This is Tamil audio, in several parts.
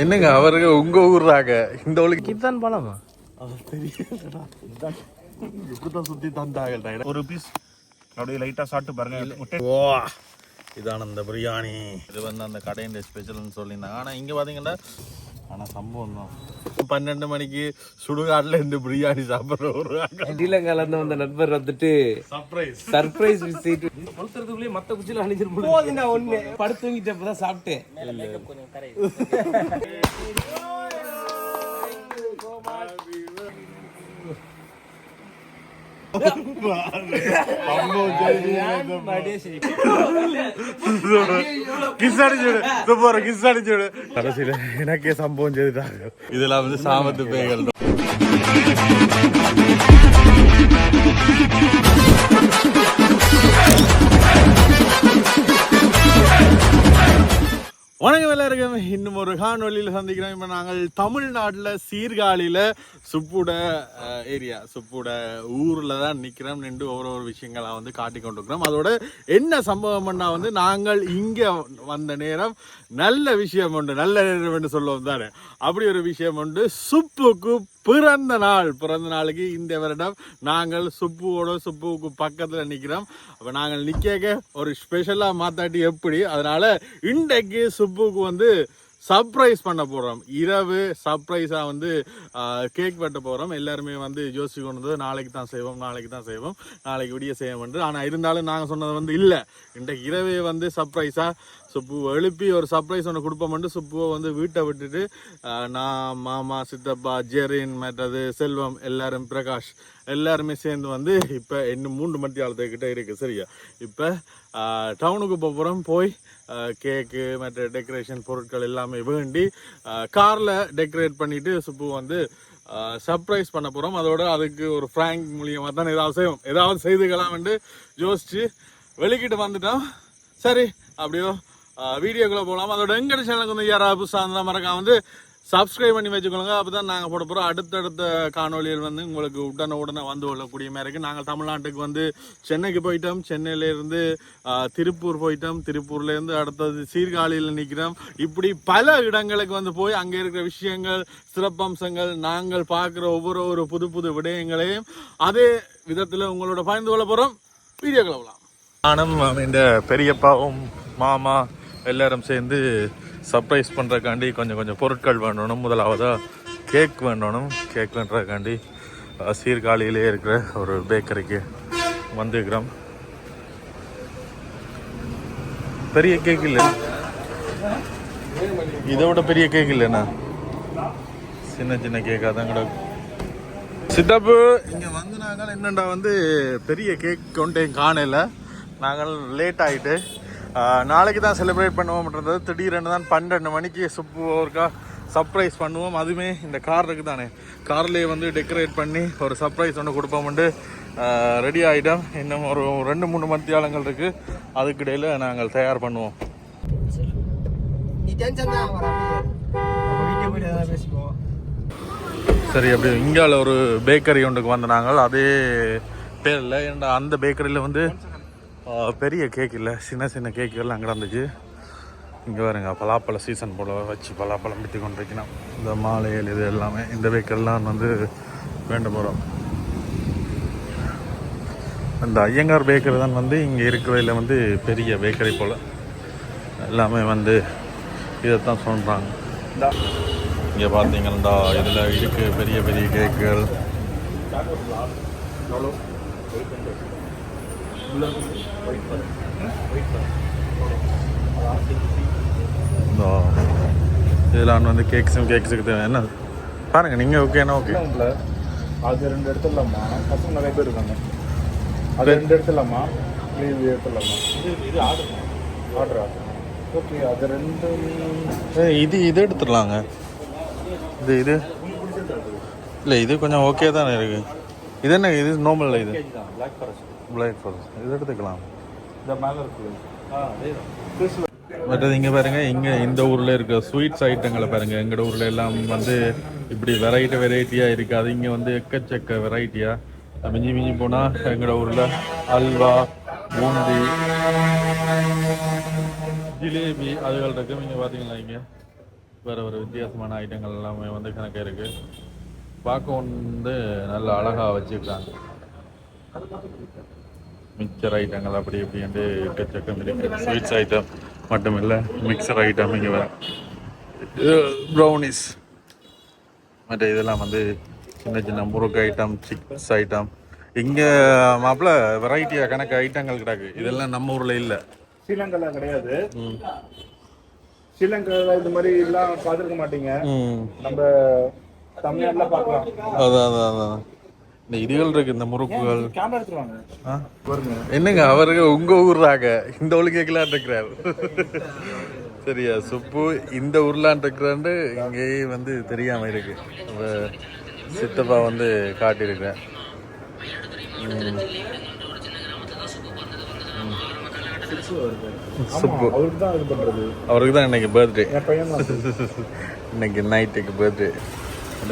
என்னங்க அவருக்கு உங்க ஊர்றாங்க இந்த ஊருக்கு இதுதான் பழமா? இப்படிதான் சுத்தி தந்தாங்க. ஒரு பீஸ் அப்படியே லைட்டா சாப்பிட்டு பாருங்க. ஓ இதான அந்த பிரியாணி. இது வந்து அந்த கடையின் ஸ்பெஷல்னு சொல்லியிருந்தாங்க. ஆனால் இங்கே பார்த்தீங்கன்னா ஆனால் சம்பவம் தான் 12 மணிக்கு சுடுகாட்டில் இருந்து பிரியாணி சாப்பிட்ற ஸ்ரீலங்காலேருந்து வந்த நண்பர் வந்துட்டு சர்ப்ரைஸ் விசிட். கொளுத்துறதுக்குள்ளேயே மற்ற குச்சியில் அணிஞ்சிருப்போம். நான் ஒன்று படுத்து தூங்கிட்டப்ப தான் சாப்பிட்டேன். கடைசியில எனக்கே சம்பவம் செய்துட்டாங்க. இதெல்லாம் வந்து சாமத்து பேய்கள். வணக்கம் எல்லாருக்கும். இன்னும் ஒரு காணொலியில் சந்திக்கிறோம். இப்போ நாங்கள் தமிழ்நாட்டில் சீர்காழியில் சுப்புட ஏரியா சுப்புட ஊரில் தான் நிற்கிறோம். நின்று ஒரு விஷயங்களை வந்து காட்டி கொண்டிருக்கிறோம். அதோட என்ன சம்பவம்னா வந்து நாங்கள் இங்கே வந்த நேரம் நல்ல விஷயம் உண்டு. நல்ல நேரம் என்று சொல்லுவோம் தானே. அப்படி ஒரு விஷயம் உண்டு. சுப்புக்கு பிறந்த நாளுக்கு இந்த வருடம் நாங்கள் சுப்புவுக்கு பக்கத்தில் நிற்கிறோம். அப்போ நாங்கள் நிற்க ஒரு ஸ்பெஷலாக மாத்தாட்டி எப்படி, அதனால இன்றைக்கு சுப்புக்கு வந்து சர்ப்ரைஸ் பண்ண போகிறோம். இரவு சர்ப்ரைஸாக வந்து கேக் வெட்ட போகிறோம். எல்லாருமே வந்து யோசிச்சு கொண்டு வந்து நாளைக்கு தான் செய்வோம் நாளைக்கு விடிய செய்வோம் என்று. ஆனால் இருந்தாலும் நாங்கள் சொன்னது வந்து இல்லை, இன்றைக்கு இரவே வந்து சர்ப்ரைஸாக சுப்பு எழுப்பி ஒரு சர்ப்ரைஸ் ஒன்று கொடுப்போம்ட்டு சுப்புவை வந்து வீட்டை விட்டுட்டு நான், மாமா, சித்தப்பா, ஜெரின், மற்றது செல்வம், எல்லாரும், பிரகாஷ் எல்லாருமே சேர்ந்து வந்து இப்போ இன்னும் 3 மணி ஆளத்துக்கிட்ட இருக்குது. சரியா, இப்போ டவுனுக்கு போகிறோம். போய் கேக்கு மற்ற டெக்கரேஷன் பொருட்கள் எல்லாமே வேண்டி காரில் டெக்கரேட் பண்ணிவிட்டு சுப்பு வந்து சர்ப்ரைஸ் பண்ண போகிறோம். அதோட அதுக்கு ஒரு ஃப்ராங்க் மூலியமாக தான் ஏதாவது செய்துக்கலாம் என்று யோசிச்சு வெளிக்கிட்டு வந்துட்டோம். சரி, அப்படியோ வீடியோக்குள்ளே போகலாம். அதோட எங்கள் சேனலுக்கு வந்து யாராவது புதுசாக இருந்தால் மறக்காம வந்து சப்ஸ்கிரைப் பண்ணி வச்சுக்கொள்ளுங்க. அப்போ தான் நாங்கள் போட போகிறோம் அடுத்தடுத்த காணொலியில் வந்து உங்களுக்கு உடனே வந்து கொள்ளக்கூடிய மாதிரி இருக்குது. நாங்கள் தமிழ்நாட்டுக்கு வந்து சென்னைக்கு போயிட்டோம். சென்னையிலேருந்து திருப்பூர் போயிட்டோம். திருப்பூர்லேருந்து அடுத்தது சீர்காழியில் நிற்கிறோம். இப்படி பல இடங்களுக்கு வந்து போய் அங்கே இருக்கிற விஷயங்கள், சிறப்பம்சங்கள், நாங்கள் பார்க்குற ஒவ்வொரு புது விடயங்களையும் அதே விதத்தில் உங்களோட பகிர்ந்து கொள்ள போகிறோம். வீடியோ கிளம்பலாம். நானும் இந்த பெரியப்பாவும் மாமா எல்லாரும் சேர்ந்து சர்ப்ரைஸ் பண்ணுறக்காண்டி கொஞ்சம் பொருட்கள் வேண்டணும். முதலாவதாக கேக் வேண்டணும். கேக் பண்ணுறக்காண்டி சீர்காழியிலே இருக்கிற ஒரு பேக்கரிக்கு வந்துக்கிறோம். பெரிய கேக் இல்லை, இதை விட பெரிய கேக் இல்லைண்ணா, சின்ன கேக்காக தான் கூட. சித்தப்பு இங்கே வந்து நாங்கள் என்னண்டா வந்து பெரிய கேக் கொண்டே காணல. நாங்கள் லேட் ஆகிட்டு நாளைக்கு தான் செலிப்ரேட் பண்ணுவோம்ன்றது. திடீரென்னு தான் 12 மணிக்கு சுப்பு ஒருக்கா சர்ப்ரைஸ் பண்ணுவோம். அதுவுமே இந்த கார் இருக்குது தானே, கார்லேயே வந்து டெக்கரேட் பண்ணி ஒரு சர்ப்ரைஸ் ஒன்று கொடுப்போம்ட்டு ரெடி ஆகிட்டோம். இன்னும் ஒரு 2-3 மணித்தியாலங்கள் இருக்குது. அதுக்கிடையில் நாங்கள் தயார் பண்ணுவோம். சரி, அப்படி இங்கால ஒரு பேக்கரி ஒன்றுக்கு வந்து நாங்கள் அதே பேரில், ஏன்னா அந்த பேக்கரியில் வந்து பெரிய கேக் இல்லை, சின்ன கேக்குகள் அங்கே இருந்துச்சு. இங்கே வருங்க பலாப்பழ சீசன் போல் வச்சு பலாப்பழம் விற்று கொண்டு வைக்கணும். இந்த மாலைகள் இது எல்லாமே இந்த பேக்கரிலாம் வந்து வேண்ட போகிறோம். இந்த ஐயங்கார் பேக்கரி தான் வந்து இங்கே இருக்கிறதில் வந்து பெரிய பேக்கரி போல். எல்லாமே வந்து இதைத்தான் சொல்கிறாங்க. இங்கே பார்த்தீங்கன்னா இதில் இருக்குது பெரிய கேக்குகள். இதெல்லாம் வந்து கேக்ஸுக்கு தேவை. என்ன பாருங்க நீங்கள் ஓகேண்ணா? ஓகே, அது 2 எடுத்துடலாமா? பசங்க நிறைய பேர் இருக்காங்க. அது 2 எடுத்துடலாமா? லீவ் எடுத்துடலாமா? இது ஆர்டரா? ஓகே, அது 2 இது எடுத்துடலாங்க. இது இல்லை, இது கொஞ்சம் ஓகே தானே இருக்குது. இது என்ன, இது நார்மல், இது பிளாக் ஃபாரஸ்ட், இது எடுத்துக்கலாம். இந்த மேலே இருக்குது. மற்றது இங்கே பாருங்கள், இங்கே இந்த ஊரில் இருக்க ஸ்வீட்ஸ் ஐட்டங்களை பாருங்கள். எங்களோட ஊரில் எல்லாம் வந்து இப்படி வெரைட்டியாக இருக்காது. இங்கே வந்து எக்கச்சக்க வெரைட்டியாக மிஞ்சி போனால் எங்களோட ஊரில் அல்வா, பூந்தி, ஜிலேபி அதுகள் இருக்கும். இங்கே பார்த்தீங்களா, இங்கே வேறு வேறு வித்தியாசமான ஐட்டங்கள் எல்லாமே வந்து கணக்காக இருக்குது. பார்க்க வந்து நல்ல அழகாக வச்சுருக்காங்க. மிக்சர் ஐட்டங்கள் அப்படி இப்படின்ட்டு எக்கச்சக்கம் இருக்குது. ஸ்வீட்ஸ் ஐட்டம் மட்டும் இல்லை, மிக்சர் ஐட்டம் இங்கே வர ப்ரௌனிஸ் மற்ற இதெல்லாம் வந்து சின்ன சின்ன முறுக்கு ஐட்டம், சிப்ஸ் ஐட்டம். இங்கே மாப்பிள்ள வெரைட்டியாக கணக்கு ஐட்டங்கள் கிடக்கு. இதெல்லாம் நம்ம ஊரில் இல்லை, ஸ்ரீலங்காவில் கிடையாது. ஸ்ரீலங்காவில் இது மாதிரி எல்லாம் பார்த்துருக்க மாட்டீங்க. நம்ம தமிழ்நாட்டுல பார்க்கலாம். அதான் இந்த இதுகள் இருக்கு, இந்த முறுக்குகள். கேமரா எடுத்துருவாங்க. என்னங்க அவருக்கு உங்க ஊர்றாங்க, இந்த ஊருக்கு கேட்கலான் இருக்கிறார். சரியா சுப்பு இந்த ஊர்லான் இருக்கிறான்னு இங்கேயே வந்து தெரியாம இருக்கு. சித்தப்பா வந்து காட்டியிருக்கிறேன். சுப்பு அவருக்கு தான் இன்னைக்கு பர்த்டே. இன்னைக்கு நைட்டுக்கு பர்த்டே.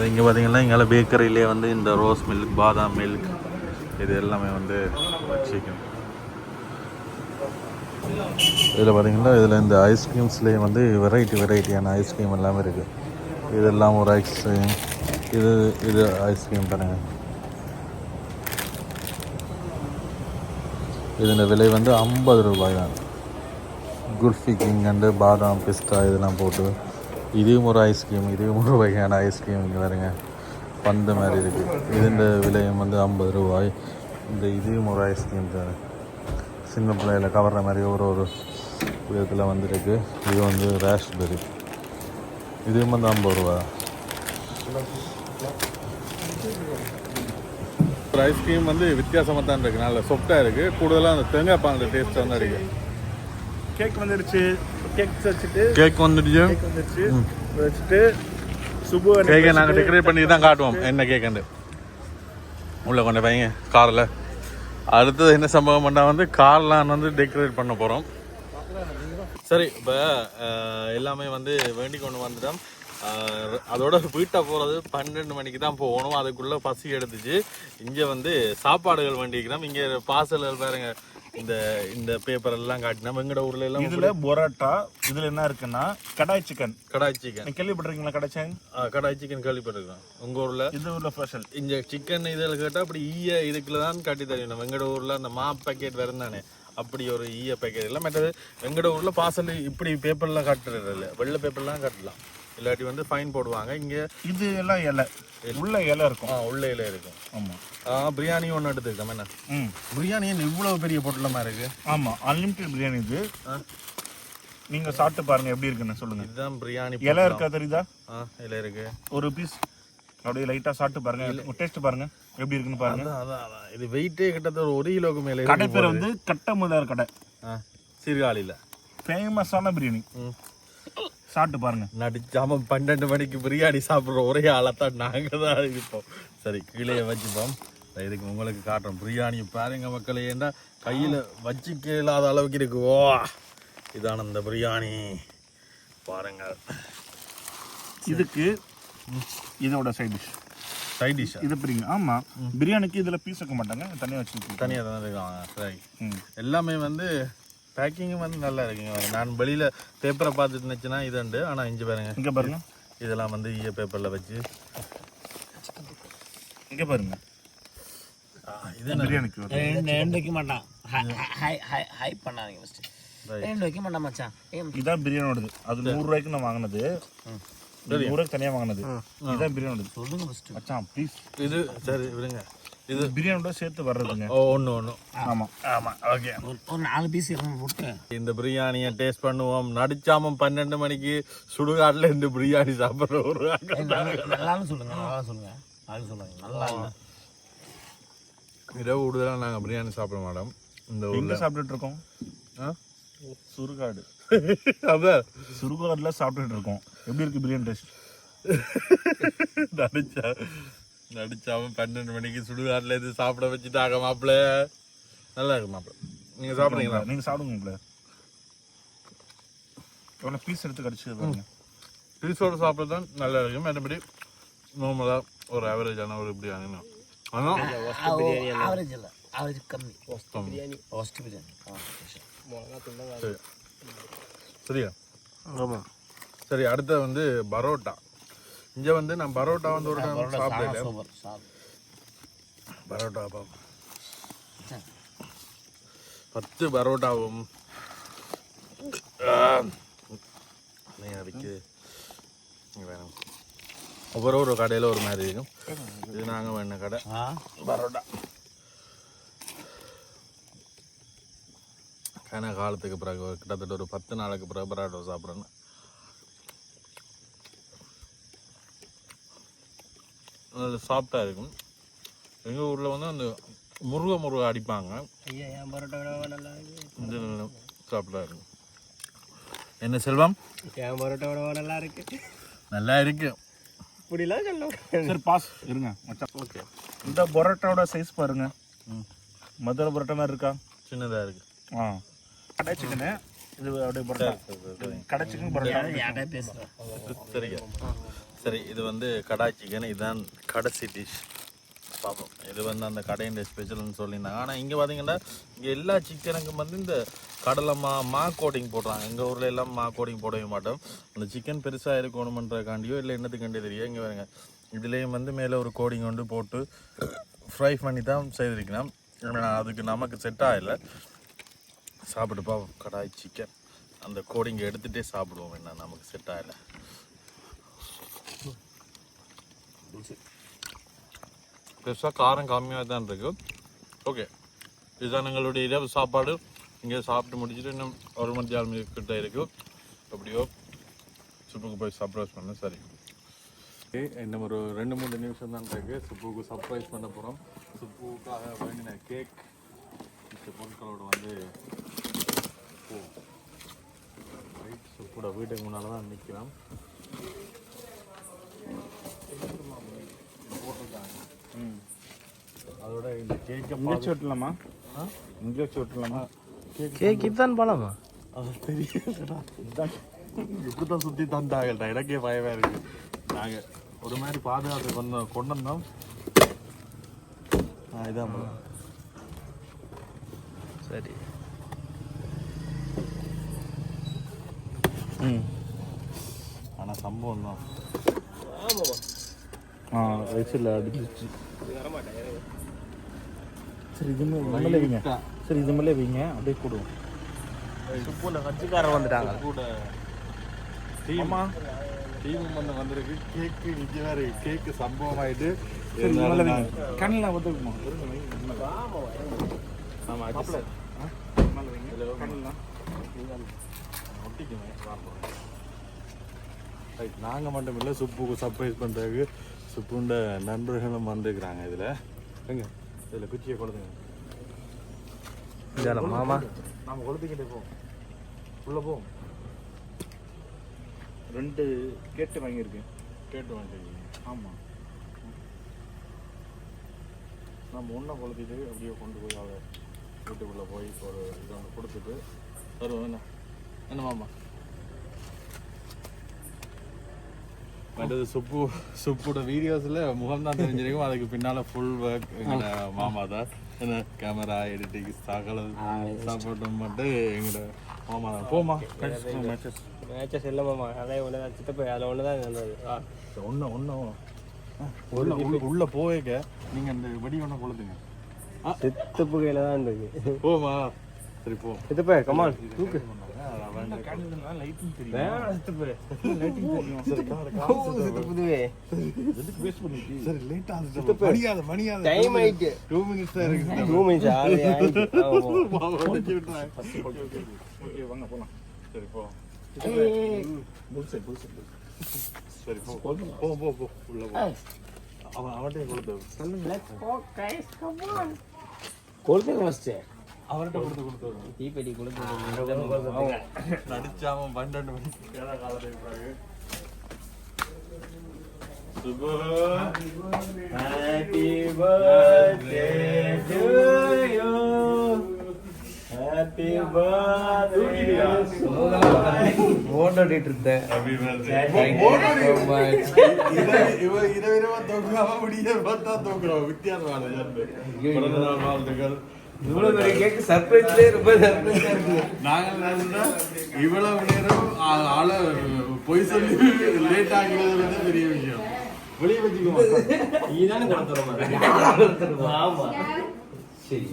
இங்கே பார்த்தீங்கன்னா இங்கே பேக்கரியிலே வந்து இந்த ரோஸ் மில்க், பாதாம் மில்க் இது எல்லாமே வந்து வச்சுக்கணும். இதில் பார்த்தீங்கன்னா இதில் இந்த ஐஸ்கிரீம்ஸ்லேயே வந்து வெரைட்டியான ஐஸ்கிரீம் எல்லாமே இருக்குது. இதெல்லாம் ஒரு ஐஸ்கிரீம், இது ஐஸ்கிரீம் தானே. இதோட விலை வந்து 50 ரூபாய் தான். குல்ஃபி கிங் அண்டு பாதாம் பிஸ்தா இதெல்லாம் போட்டு இதுவும் ஒரு ஐஸ்கிரீம், இதுவும் ஒரு வகையான ஐஸ்கிரீம். இங்கே பாருங்க பந்து மாதிரி இருக்குது. இதோட விலையும் வந்து 50 ரூபாய். இந்த இதுவும் ஒரு ஐஸ்கிரீம் தான், சின்ன பிள்ளையில் கவர்ற மாதிரி ஒரு விதத்தில் வந்துருக்கு. இது வந்து ராஸ்பெரி, இதுவும் வந்து 50 ரூபா. ஒரு ஐஸ்கிரீம் வந்து வித்தியாசமாக தான் இருக்குது, நல்ல சொஃப்டாக இருக்குது. கூடுதலாக அந்த தேங்காய் பால் டேஸ்ட் வந்து இருக்குது. கேக் வந்துடுச்சு. கேக் வந்துடுச்சு வச்சுட்டு சுபு கேக்கை நாங்கள் டெக்கரேட் பண்ணி தான் காட்டுவோம் என்ன கேக்குண்டு. உள்ளே கொண்டு பையங்க காரில். அடுத்தது என்ன சம்பவம் பண்ணால் வந்து கார்லாம் வந்து டெக்கரேட் பண்ண போகிறோம். சரி, இப்போ எல்லாமே வந்து வேண்டி கொண்டு வந்துட்டோம். அதோட வீட்டை போகிறது 12 மணிக்கு தான் போகணும். அதுக்குள்ளே பசி எடுத்துச்சு. இங்கே வந்து சாப்பாடுகள் வேண்டிக்கிறோம். இங்கே பார்சல்கள் பாருங்க, இந்த பேப்பர் எல்லாம் காட்டினா எங்கட ஊர்ல எல்லாம் இதுல பொரோட்டா. இதுல என்ன இருக்குன்னா கடாய் சிக்கன். கேள்விப்பட்டிருக்கீங்களா? கடாய் சிக்கன் கேள்விப்பட்டிருக்கோம். உங்க ஊர்ல இது ஊர்ல ஸ்பெஷல். இந்த சிக்கன் இதில் கேட்டால் அப்படி இதுக்குள்ளதான் காட்டி தரணும். நம்ம எங்கட ஊர்ல அந்த பேக்கெட் வேறு தானே, அப்படி ஒரு பேக்கெட் இல்லை. மற்றது எங்கட ஊர்ல பார்சல் இப்படி பேப்பர்லாம் காட்டுறது இல்லை, வெள்ளை பேப்பர்லாம் காட்டலாம். இல்லாட்டி வந்து ஃபைன் போடுவாங்க. இங்கே இது எல்லாம் இலை, உள்ள இலை இருக்கும். உள்ள இலை இருக்கும். ஆமாம். பிரியாணி ஒன்று எடுத்துக்கிட்டோம். என்ன பிரியாணி இவ்வளவு பெரிய பொட்டலமாக இருக்கு. ஆமாம், அன்லிமிட்டட் பிரியாணி இது. நீங்கள் சாப்பிட்டு பாருங்க எப்படி இருக்குன்னு சொல்லுங்க. இதுதான் பிரியாணி. இலை இருக்கா தெரியுதா? இலை இருக்கு. ஒரு பீஸ் அப்படியே லைட்டாக சாப்பிட்டு பாருங்க, டேஸ்ட் பாருங்க எப்படி இருக்குன்னு பாருங்க. அதான் இது வெயிட்டே கிட்டத்தட்ட ஒரு 1 கிலோக்கு மேலே. கடை பேர் வந்து கட்டமுதார் கடை, சீர்காழியில் ஃபேமஸான பிரியாணி. சாப்பிட்டு பாருங்க. நடிச்சாம 12 மணிக்கு பிரியாணி சாப்பிட்ற ஒரே ஆளைத்தான் நாங்கள் தான் இருப்போம். சரி, கீழே வச்சுப்போம். இதுக்கு உங்களுக்கு காட்டுறோம் பிரியாணி பாருங்க மக்களே. ஏன்னா கையில் வச்சுக்க இல்லாத அளவுக்கு இருக்கு. ஓ, இதான இந்த பிரியாணி பாருங்க. இதுக்கு இதோட சைட் டிஷ் இது பிரிங்க. ஆமாம், பிரியாணிக்கு இதில் பீஸ் வைக்க மாட்டாங்க, தனியாக வச்சுருக்கோம். தனியாக தான் இருக்காங்க. சரி, எல்லாமே வந்து பேக்கிங்கும் வந்து நல்லா இருக்குங்க. நான் வெளியில் பேப்பரை பார்த்துட்டு இருந்துச்சுன்னா இது உண்டு. ஆனால் இங்கே பாருங்க, இங்கே பாருங்க, இதெல்லாம் வந்து பேப்பரில் வச்சு இங்கே பாருங்க. இது பிரியாணிக்கு வைக்க மாட்டான். ஹை பண்ணாதீங்க ஃபஸ்ட்டு. வைக்க மாட்டான் மச்சான். இதான் பிரியாணியோடது. அது 100 ரூபாய்க்கு நான் வாங்கினது, 100 ரூபாய்க்கு தனியாக வாங்கினது. இதுதான் பிரியாணியோடது. சொல்லுங்க ஃபஸ்ட்டு மச்சான் ப்ளீஸ். இது சரி விடுங்க. இது பிரியாணியோட சேர்த்து வர்றதுங்க. ஒன்று. ஆமாம் ஓகே. ஒரு 4 பீஸ் போட்டு இந்த பிரியாணியை டேஸ்ட் பண்ணுவோம். நடிச்சாம 12 மணிக்கு சுடுகாட்டில் இந்த பிரியாணி சாப்பிட்ற ஒரு நல்லான்னு சொல்லுங்க. நல்லா இல்லை. இரவு கூடுதலாக நாங்கள் பிரியாணி சாப்பிட மாட்டோம். இந்த ஊரில் சாப்பிட்டுட்டு இருக்கோம். சுடுகாடு. அதான் சுடுகாடுல சாப்பிட்டுட்டு இருக்கோம். எப்படி இருக்கு பிரியாணி டேஸ்ட்? நடிச்சாம 12 மணிக்கு சுடுகாட்டில் இது சாப்பிட வச்சுட்டாங்க மாப்பிள்ள. நல்லா இருக்கு மாப்பிள்ள. நீங்கள் சாப்பிட்றீங்களா? நீங்கள் சாப்பிடுங்க. எவ்வளோ பீஸ் எடுத்து கடிச்சு பீஸோடு சாப்பிட்றது தான் நல்லா இருக்கும். மற்றபடி நார்மலாக ஒரு ஆவரேஜான ஒரு பிரியாணி. ஆனால் ஆவரேஜ் இல்லை, ஆவரேஜ் கம்மி. ஒஸ்ட் பிரியாணி. சரியா? ஆமாம். சரி அடுத்து வந்து பரோட்டா. இங்கே வந்து நான் பரோட்டா வந்து ஒரு டைம் சாப்பிடல. பரோட்டா பாப்போம். 10 பரோட்டாவும் அதுக்கு வேணும். ஒவ்வொரு கடையில் ஒரு மாதிரி இருக்கும். இது நாங்கள் வேண கடை பரோட்டா. ஏன்னா காலத்துக்கு பிறகு கிட்டத்தட்ட ஒரு 10 நாளுக்கு பிறகு பரோட்டா சாப்பிட்றேன்னு. அதில் சாஃப்டாக இருக்கும். எங்கள் ஊரில் வந்து அந்த முருகை அடிப்பாங்க. சாப்பிட்டா இருக்கும். என்ன செல்வம்? நல்லா இருக்கு. நல்லா இருக்கு. இப்படிலாம் சொல்ல. சரி பாஸ் இருங்க மச்சான். ஓகே, இந்த பரோட்டாவோட சைஸ் பாருங்க. மதுரை பரோட்டா மாதிரி இருக்கா? சின்னதாக இருக்கு. கடை சிக்கனு இது அப்படியே பரோட்டா. கடை சிக்கன் பரோட்டா தெரியும். சரி, இது வந்து கடாய் சிக்கன். இதுதான் கடைசி டிஷ். பார்ப்போம். இது வந்து அந்த கடையின் ஸ்பெஷல்னு சொல்லியிருந்தாங்க. ஆனால் இங்கே பார்த்தீங்கன்னா இங்கே எல்லா சிக்கனுக்கும் வந்து இந்த கடலை மா கோட்டிங் போடுறாங்க. எங்கள் ஊரில் எல்லாம் மா கோட்டிங் போடவே மாட்டோம். அந்த சிக்கன் பெருசாக இருக்கணுமன்றக்காண்டியோ இல்லை என்னத்துக்காண்டியோ தெரியும். இங்கே பாருங்க, இதுலேயும் வந்து மேலே ஒரு கோடிங் கொண்டு போட்டு ஃப்ரை பண்ணி தான் செய்திருக்கலாம். அதுக்கு நமக்கு செட் ஆகலை. சாப்பிட்டு பார்ப்போம். கடாய் சிக்கன் அந்த கோடிங்கை எடுத்துகிட்டே சாப்பிடுவோம். என்ன நமக்கு செட் ஆகலை. பெருசாக காரம் கம்மியாக தான் இருக்குது. ஓகே, இதுதான் எங்களுடைய இரவு சாப்பாடு. இங்கே சாப்பிட்டு முடிச்சுட்டு இன்னும் 1 மணி 4 மணி கிட்ட இருக்குது. அப்படியோ சுப்புக்கு போய் சர்ப்ரைஸ் பண்ண. சரி, இன்னும் ஒரு 2-3 நிமிஷம் தான் இருக்குது. சுப்புக்கு சர்ப்ரைஸ் பண்ண போகிறோம். சுப்புக்காக வேண்டின கேக் இந்த பொருட்களோடு வந்து சுப்போட வீட்டுக்கு முன்னால் தான் நிற்கிறோம். அதோட இந்த கேக்கை இங்கே விட்டுலாமா? இங்கே வச்சு விட்டுலாமா? கேக் இதுதான் பழமா? அது தெரியலடா. இப்படி தான் சுற்றி தந்தாங்கடா. எனக்கே பயமாக இருக்குது. நாங்கள் ஒரு மாதிரி பாதுகாத்து கொண்டு வந்தோம். இதான் பழம். சரி. ஆனால் சம்பவம் தான். வயசில் அடிச்சிச்சு. சரி, இது நம்மளே வைங்க. சரி, இது மேலே வைங்க. அப்படியே கூடுவோம். சுப்புல கட்சிக்காரர் வந்துட்டாங்க. கூட டீம் வந்திருக்கு. கேக்கு இங்கே வேறு கேக்கு சம்பவம் ஆகிட்டு கண்ணில் ஒத்துக்குமா? நாங்கள் மட்டும் இல்லை, சுப்புக்கு சர்ப்ரைஸ் பண்ணுறதுக்கு சுப்புண்ட நண்பர்களும் வந்துருக்குறாங்க. இதில் எங்க இதில் குச்சியை கொளுத்துங்க. மாமா நாம் கொளுத்துக்கிட்டே போவோம். உள்ளே போவோம். 2 கேட்டு வாங்கியிருக்கேன். கேட்டு வாங்கிருக்கீங்க? ஆமாம். நம்ம ஒன்றை கொளுத்திட்டு அப்படியே கொண்டு போய் அவளை வீட்டுக்குள்ளே போய் ஒரு இதை ஒன்று கொடுத்துட்டு வருவோம். என்ன மாமா? அடுத்தது சுப்போட வீடியோஸில் முகம் தான் தெரிஞ்சிருக்கும். அதுக்கு பின்னால் ஃபுல் ஒர்க் எங்களோட மாமா தான். என்ன கேமரா எடிட்டிங் சகல சாப்பாட்டும் மட்டும் எங்களோட மாமா தான். போமா மேட்சஸ் இல்லை மாமா. அதே ஒன்று தான் சித்தப்பா. அதில் ஒன்று தான் நல்லது. உள்ள போவேக்க நீங்கள் அந்த வெடி ஒன்று கொளுத்துங்க. சித்தப்பு கையில் தான் இருக்கு. போமா. சரி போ சித்தப்பா. கமான் தூக்கு. அவர்கிட்ட கொடுத்து தீப்பெட்டி கொடுத்து நடிச்சாம 12 மணிக்கு கேரளா காலத்துக்கு பிறகு Happy birthday to you. Happy birthday. ஓடிட்டு இருந்தேன். Happy birthday. Thank you so much. இரவா தூக்காம முடிய பார்த்தா தூக்குறோம். வித்தியாசமான பிறந்த நாள் வாழ்த்துக்கள். இவ்வளவு பெரிய கேக்கு சர்ப்ரைஸ்லயே ரொம்ப சர்ப்ரைஸா இருக்கு. நாங்கள் இவ்வளவு நேரம் ஆள பொய் சொல்லி லேட் ஆகிறது வந்து பெரிய விஷயம். வெளியே வச்சுக்கோ. நீதானே கொடுத்துறோம். ஆமா. சரி.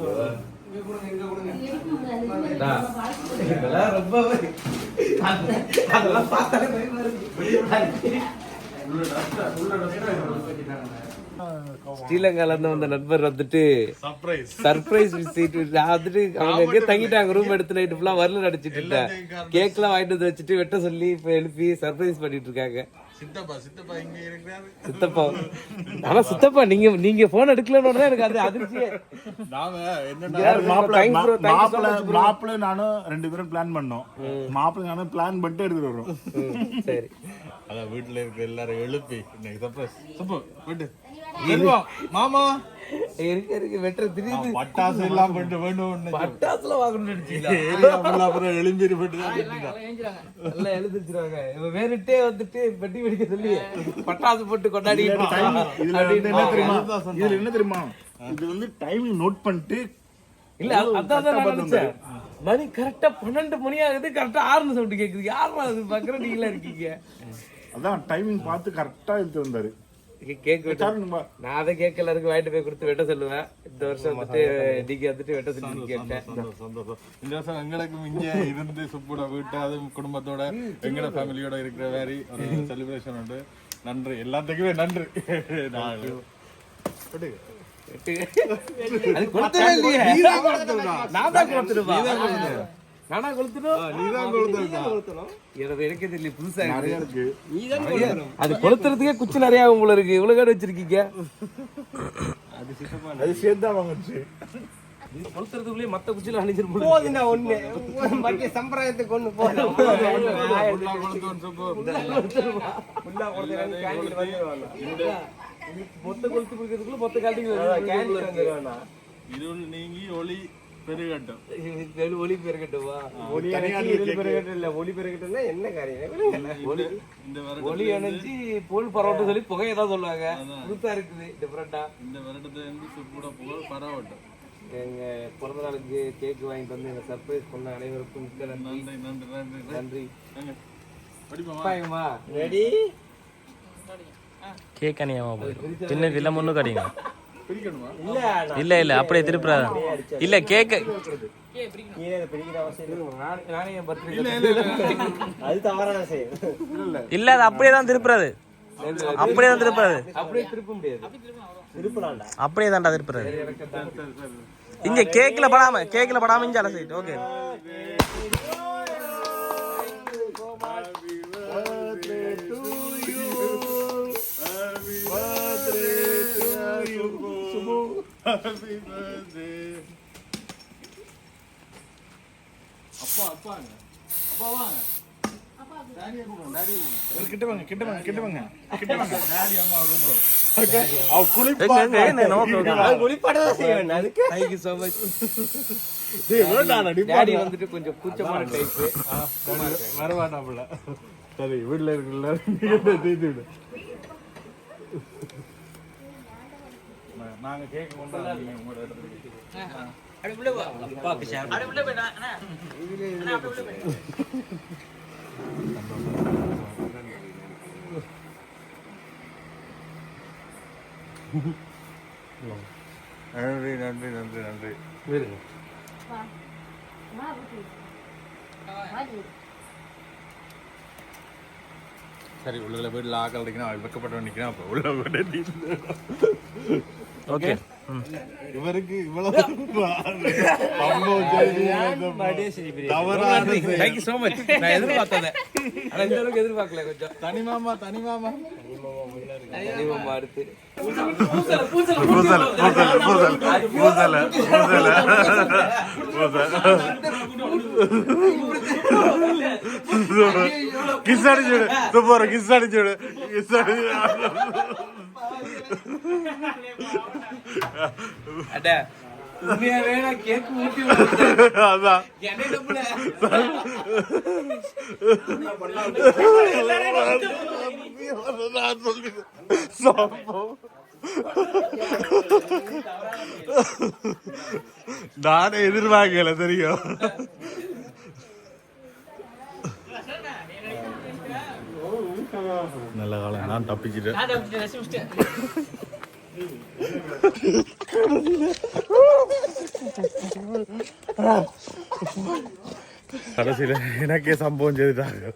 இதெல்லாம் ரொம்ப அதெல்லாம் பார்த்தாலே பயமா இருக்கு. ஸ்ரீலங்கால இருந்து வந்த நண்பர் வந்துட்டு சர்ப்ரைஸ் விசிட் வந்துட்டு அவங்க எங்க தங்கிட்டாங்க ரூம் எடுத்து நைட்டு ஃபுல்லா வரல நடிச்சிட்டு இருந்தேன். கேக்லாம் வாங்கிட்டு வந்து வச்சுட்டு வெட்ட சொல்லி இப்ப எழுப்பி சர்ப்ரைஸ் பண்ணிட்டு இருக்காங்க. சித்தப்பா ஆனா சித்தப்பா நீங்க போன் எடுக்கலன்னு எனக்கு அது அதிர்ச்சியே. மாப்பிள்ள நானும் 2 பேரும் பிளான் பண்ணோம். மாப்பிள்ள நானும் பிளான் பண்ணிட்டு எடுத்துட்டு வரோம். சரி அதான் வீட்டுல இருக்க எல்லாரும் எழுப்பி சர்ப்ரைஸ் சூப்பர் மாமா இருக்கு வெட்டுற திடீர்னு பட்டாசு எல்லாம் பண்ணிட்டு வேண்டும் பட்டாசுல வாங்கணும்னு நினைச்சீங்களா? அப்புறம் எழும்பிட்டு போட்டு நல்லா எழுதிச்சிருவாங்க. இவ வேறிட்டே வந்துட்டு பெட்டி வெடிக்க சொல்லி பட்டாசு போட்டு கொண்டாடி இதுல என்ன தெரியுமா, இது வந்து டைமிங் நோட் பண்ணிட்டு இல்ல அதான் நான் நினைச்சேன். மணி கரெக்டா 12 மணி ஆகுது, கரெக்டா 6 சவுண்ட் கேக்குது. யாரா அது பாக்குற நீங்களா இருக்கீங்க? அதான் டைமிங் பார்த்து கரெக்டா எடுத்து வந்தாரு. கேக் வெட்டாருமா? நான் அதை கேக் எல்லாருக்கும் வாங்கிட்டு போய் கொடுத்து வெட்ட சொல்லுவேன். இந்த வருஷம் வந்துட்டு நீங்க வந்துட்டு வெட்ட சொல்லி கேட்டேன். சந்தோஷம். இந்த வருஷம் எங்களுக்கும் இங்க இருந்து சுப்போட வீட்டு அதுவும் குடும்பத்தோட எங்களோட ஃபேமிலியோட இருக்கிற மாதிரி ஒரு செலிப்ரேஷன் உண்டு. நன்றி, எல்லாத்துக்குமே நன்றி. அது கொடுத்தவே இல்லையே. நான் தான் கொடுத்துருப்பேன். நானா கொடுத்துடும்? நீதான் கொடுத்துருக்கணும். எனக்கே தெரியல, புதுசா இருக்கு. அது கொளுத்துறதுக்கே குச்சி நிறைய உங்களை இருக்கு. இவ்வளவு கார்டு வச்சிருக்கீங்க. அது சேர்த்தா வாங்குச்சு. கொளுத்துறதுக்குள்ளே மத்த குச்சில அணிஞ்சிருப்போம். போதுண்டா ஒண்ணு. மத்திய சம்பிரதாயத்தை கொண்டு போறோம். மொத்த கொளுத்து குடிக்கிறதுக்குள்ள மொத்த காட்டிங்க. இருள் நீங்கி ஒளி பெருகட்டும். ஒளி பெருகட்டுமா? ஒளி பெருகட்டும் இல்ல, ஒளி பெருகட்டும்னா என்ன காரியம்? ஒளி அணைஞ்சி போல் பரவட்டும் சொல்லி புகையை தான் சொல்லுவாங்க. புதுசா இருக்குது டிஃபரெண்டா. இந்த வருடத்துல இருந்து சுப்போட புகழ் பரவட்டும். எங்க பிறந்த நாளுக்கு கேக் வாங்கிட்டு வந்து எங்க சர்ப்ரைஸ் பண்ண அனைவருக்கும் மிக்க நன்றி. நன்றி நன்றி. ரெடி? கேக் அணியாமா போயிடும். சின்ன வில்ல முன்னு கடிங்க. இல்ல இல்ல அப்படியே திருப்புறாங்க. இல்ல கேக் இல்ல அது அப்படியே தான் திருப்புறது. அப்படியே தான் திருப்புறது. அப்படியே திருப்ப முடியாது. அப்படியே தான்டா திருப்புறது. இங்க கேக்ல படாம இங்க அலசைட். ஓகே. வந்துட்டு கொஞ்சம் கூச்சமான டைப். வரமாட்டாப்புல. சரி, வீட்டுல இருக்குல்ல நாங்க கேட்க கொண்டாடுறீங்க உங்களோட இடத்துக்கு. நன்றி நன்றி நன்றி நன்றி. சரி, உள்ள வீட்டுல ஆக்கள் அடிக்கணும், வெக்கப்பட்டு நிக்கிறேன். அப்ப உள்ள வீட்டு ஓகே. இவருக்கு இவ்வளவு எதிர்பார்க்கல. கொஞ்சம் தனிமாமா அடுத்து கிஸ் அடிச்சுடு சூப்பர். கிஸ் அடிச்சுடு. வேணா கேக்கு ஊட்டி அதான் நானே எதிர்பார்க்கல தெரியும். நல்ல காலம் நான் தப்பிச்சிட்டேன். கடைசியில் எனக்கே சம்பவம் செய்துட்டாங்க.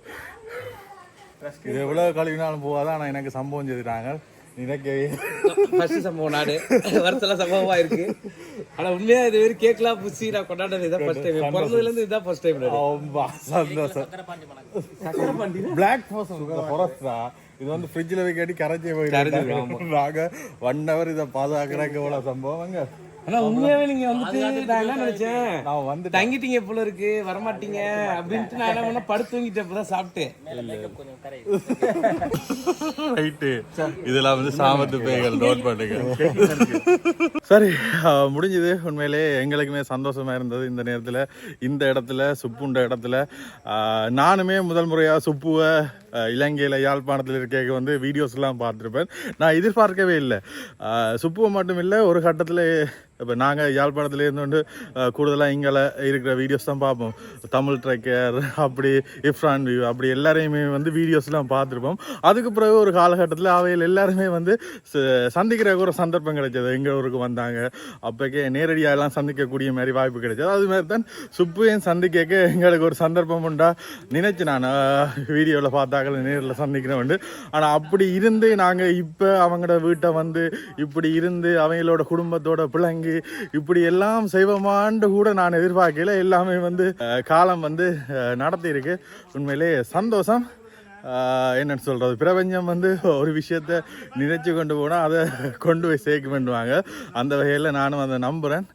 இது எவ்வளவு கழுவினாலும் போகாதான், ஆனால் எனக்கு சம்பவம் செய்துட்டாங்க. எனக்கே ஃபர்ஸ்ட் சம்பவம் நாடு வருஷம் சம்பவமா இருக்கு. ஆனா உண்மையா இது வரைக்கும் கேக்லாம் புசி நான் கொண்டாடுறது இதான் ஃபர்ஸ்ட் டைம். பிறந்ததுல இருந்து இதான் ஃபர்ஸ்ட் டைம். ரொம்ப சந்தோஷம். பிளாக் ஃபாரஸ்ட் தான் இது வந்து ஃப்ரிட்ஜில் வைக்காட்டி கரைச்சி போயிடுறாங்க. நாங்கள் 1 hour இதை பாதுகாக்கிறக்கு எவ்வளோ சம்பவங்க. ஆனா உண்மையாவே நீங்க வந்துட்டு நான் என்ன நினைச்சேன், நான் வந்து தங்கிட்டீங்க போல இருக்கு வரமாட்டீங்க அப்படின்ட்டு நான் என்ன பண்ண படுத்து தூங்கிட்டேன். இப்பதான் சாப்பிட்டேன். ரைட்டு, இதெல்லாம் வந்து சாமத்து பேய்கள் நோட் பண்ணுங்க. சரி, முடிஞ்சது. உண்மையிலே எங்களுக்குமே சந்தோஷமா இருந்தது இந்த நேரத்தில். இந்த இடத்துல சுப்புண்ட இடத்துல நானுமே முதல் முறையாக சுப்புவை இலங்கையில் யாழ்ப்பாணத்தில் இருக்க வந்து வீடியோஸ்லாம் பார்த்துருப்பேன். நான் எதிர்பார்க்கவே இல்லை. சுப்புவை மட்டும் இல்லை, ஒரு கட்டத்தில் இப்போ நாங்கள் யாழ்ப்பாணத்தில் இருந்துட்டு கூடுதலாக இங்கே இருக்கிற வீடியோஸ் தான் பார்ப்போம். தமிழ் ட்ரெக்கர், அப்படி இஃப்ரான் வியூ, அப்படி எல்லாரையுமே வந்து வீடியோஸ்லாம் பார்த்துருப்போம். அதுக்கு பிறகு ஒரு காலகட்டத்தில் அவையில் எல்லாருமே வந்து சந்திக்கிற ஒரு சந்தர்ப்பம் கிடைச்சது. எங்கள் ஊருக்கு வந்தாங்க, அப்போக்கே நேரடியாகலாம் சந்திக்கக்கூடிய மாதிரி வாய்ப்பு கிடைச்சது. அது மாதிரி தான் சுப்பையும் சந்திக்க எங்களுக்கு ஒரு சந்தர்ப்பம் உண்டா நினைச்சு நான் வீடியோவில் பார்த்தாக்கள் நேரில் சந்திக்கிறேன் உண்டு. ஆனால் அப்படி இருந்து நாங்கள் இப்போ அவங்களோட வீட்டை வந்து இப்படி இருந்து அவங்களோட குடும்பத்தோட பிள்ளைங்க இப்படி எல்லாம் செய்வோமான்னு கூட நான் எதிர்பார்க்கல. எல்லாமே வந்து காலம் வந்து நடத்தி இருக்கு. உண்மையிலே சந்தோஷம். என்னன்னு சொல்றது, பிரபஞ்சம் வந்து ஒரு விஷயத்த நினைச்சு கொண்டு போனால் அதை கொண்டு போய் சேர்க்க வேண்டுவாங்க. அந்த வகையில் நானும் அதை நம்புகிறேன்.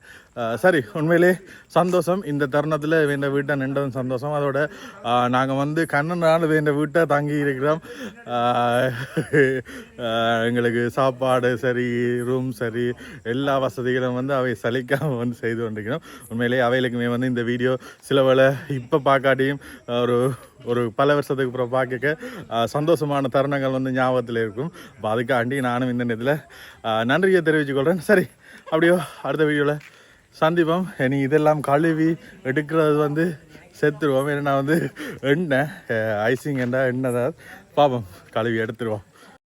சரி, உண்மையிலே சந்தோஷம். இந்த தருணத்தில் வேண்ட வீட்டை நின்றதும் சந்தோஷம். அதோட நாங்கள் வந்து கண்ணனால் வேண்ட வீட்டை தங்கி இருக்கிறோம். எங்களுக்கு சாப்பாடு சரி, ரூம் சரி, எல்லா வசதிகளும் வந்து அவை சலிக்காமல் வந்து செய்து கொண்டிருக்கிறோம். உண்மையிலே அவைகளுக்குமே வந்து இந்த வீடியோ சில வேளை இப்போ பார்க்காட்டியும் ஒரு பல வருஷத்துக்கு அப்புறம் பார்க்க சந்தோஷமான தருணங்கள் வந்து ஞாபகத்தில் இருக்கும். அப்போ அதுக்காண்டி நானும் இந்த நேரத்தில் நன்றியை தெரிவித்துக்கொள்கிறேன். சரி, அப்படியோ அடுத்த வீடியோவில் சந்திப்போம். இனி இதெல்லாம் கழுவி எடுக்கிறது வந்து செத்துருவோம். ஏன்னா வந்து எண்ணெய் ஐசிங் எண்ணெய் தான் பார்ப்போம், கழுவி எடுத்துருவோம்.